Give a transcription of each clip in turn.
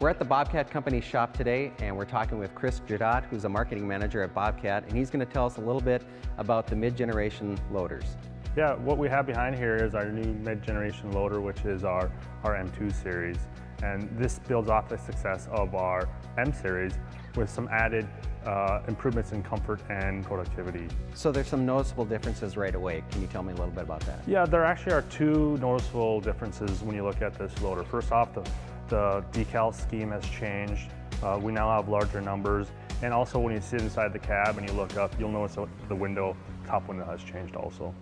We're at the Bobcat Company shop today, and we're talking with Chris Jadot, who's a marketing manager at Bobcat, and he's going to tell us a little bit about the mid-generation loaders. Yeah, what we have behind here is our new mid-generation loader, which is our M2 series. And this builds off the success of our M series with some added improvements in comfort and productivity. So there's some noticeable differences right away. Can you tell me a little bit about that? Yeah, there actually are two noticeable differences when you look at this loader. First off, the decal scheme has changed. We now have larger numbers. And also when you sit inside the cab and you look up, you'll notice the top window has changed also.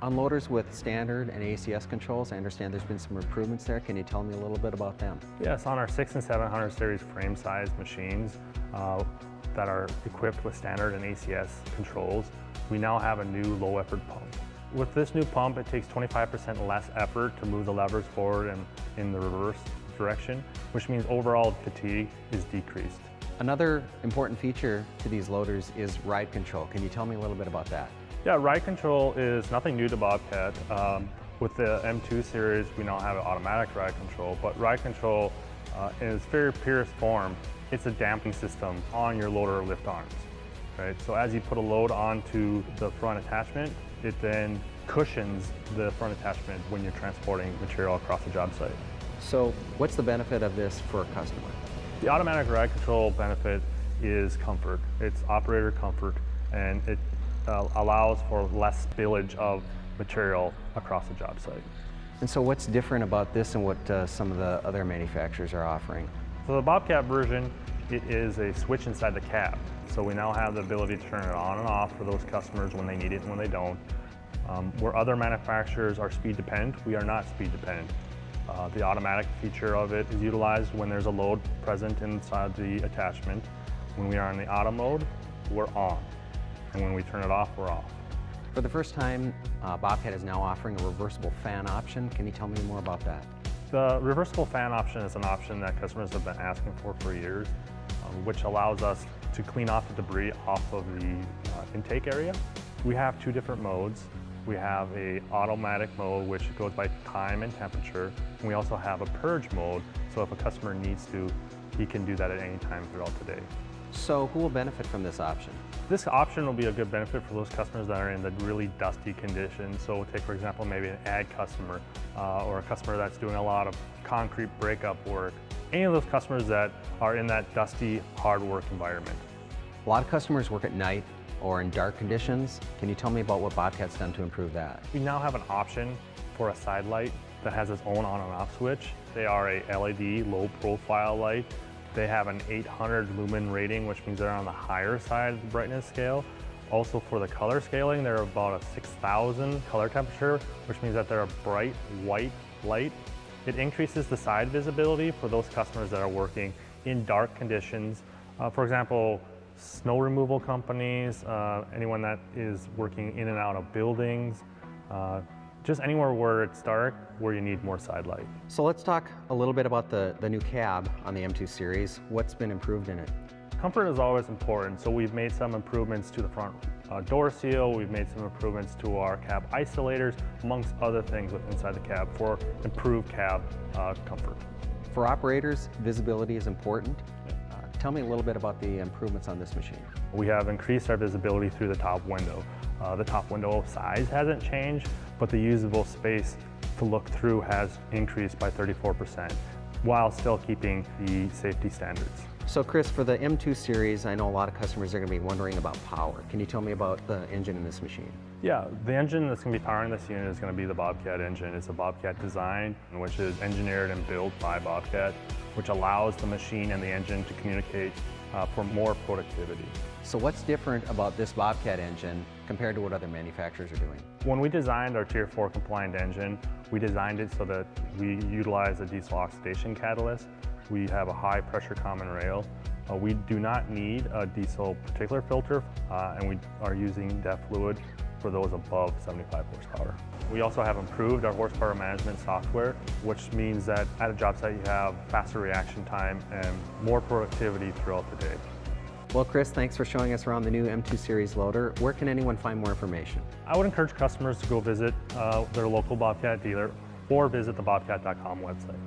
On loaders with standard and ACS controls, I understand there's been some improvements there. Can you tell me a little bit about them? Yes, on our 600 and 700 series frame size machines that are equipped with standard and ACS controls, we now have a new low effort pump. With this new pump, it takes 25% less effort to move the levers forward and in the reverse direction, which means overall fatigue is decreased. Another important feature to these loaders is ride control. Can you tell me a little bit about that? Yeah, ride control is nothing new to Bobcat. With the M2 series, we now have an automatic ride control, but ride control in its very purest form, it's a damping system on your loader lift arms. Right? So as you put a load onto the front attachment, it then cushions the front attachment when you're transporting material across the job site. So what's the benefit of this for a customer? The automatic ride control benefit is comfort. It's operator comfort, and it allows for less spillage of material across the job site. And so what's different about this and what some of the other manufacturers are offering? So the Bobcat version, it is a switch inside the cab. So we now have the ability to turn it on and off for those customers when they need it and when they don't. Where other manufacturers are speed dependent, we are not speed dependent. The automatic feature of it is utilized when there's a load present inside the attachment. When we are in the auto mode, we're on. And when we turn it off, we're off. For the first time, Bobcat is now offering a reversible fan option. Can you tell me more about that? The reversible fan option is an option that customers have been asking for years, which allows us to clean off the debris off of the intake area. We have two different modes. We have a automatic mode, which goes by time and temperature. And we also have a purge mode, so if a customer needs to, he can do that at any time throughout the day. So who will benefit from this option? This option will be a good benefit for those customers that are in the really dusty conditions. So take, for example, maybe an ag customer or a customer that's doing a lot of concrete breakup work. Any of those customers that are in that dusty, hard work environment. A lot of customers work at night or in dark conditions. Can you tell me about what Bobcat's done to improve that? We now have an option for a side light that has its own on and off switch. They are a LED low profile light. They have an 800 lumen rating, which means they're on the higher side of the brightness scale. Also for the color scaling, they're about a 6,000 color temperature, which means that they're a bright white light. It increases the side visibility for those customers that are working in dark conditions. For example, snow removal companies, anyone that is working in and out of buildings, just anywhere where it's dark, where you need more side light. So let's talk a little bit about the new cab on the M2 series. What's been improved in it? Comfort is always important, so we've made some improvements to the front door seal, we've made some improvements to our cab isolators, amongst other things inside the cab for improved cab comfort. For operators, visibility is important. Tell me a little bit about the improvements on this machine. We have increased our visibility through the top window. The top window size hasn't changed, but the usable space to look through has increased by 34%, while still keeping the safety standards. So Chris, for the M2 series, I know a lot of customers are going to be wondering about power. Can you tell me about the engine in this machine? Yeah, the engine that's going to be powering this unit is going to be the Bobcat engine. It's a Bobcat design, which is engineered and built by Bobcat, which allows the machine and the engine to communicate for more productivity. So what's different about this Bobcat engine compared to what other manufacturers are doing? When we designed our Tier 4 compliant engine, we designed it so that we utilize a diesel oxidation catalyst. We have a high pressure common rail. We do not need a diesel particulate filter, and we are using DEF fluid for those above 75 horsepower. We also have improved our horsepower management software, which means that at a job site you have faster reaction time and more productivity throughout the day. Well, Chris, thanks for showing us around the new M2 series loader. Where can anyone find more information? I would encourage customers to go visit their local Bobcat dealer or visit the bobcat.com website.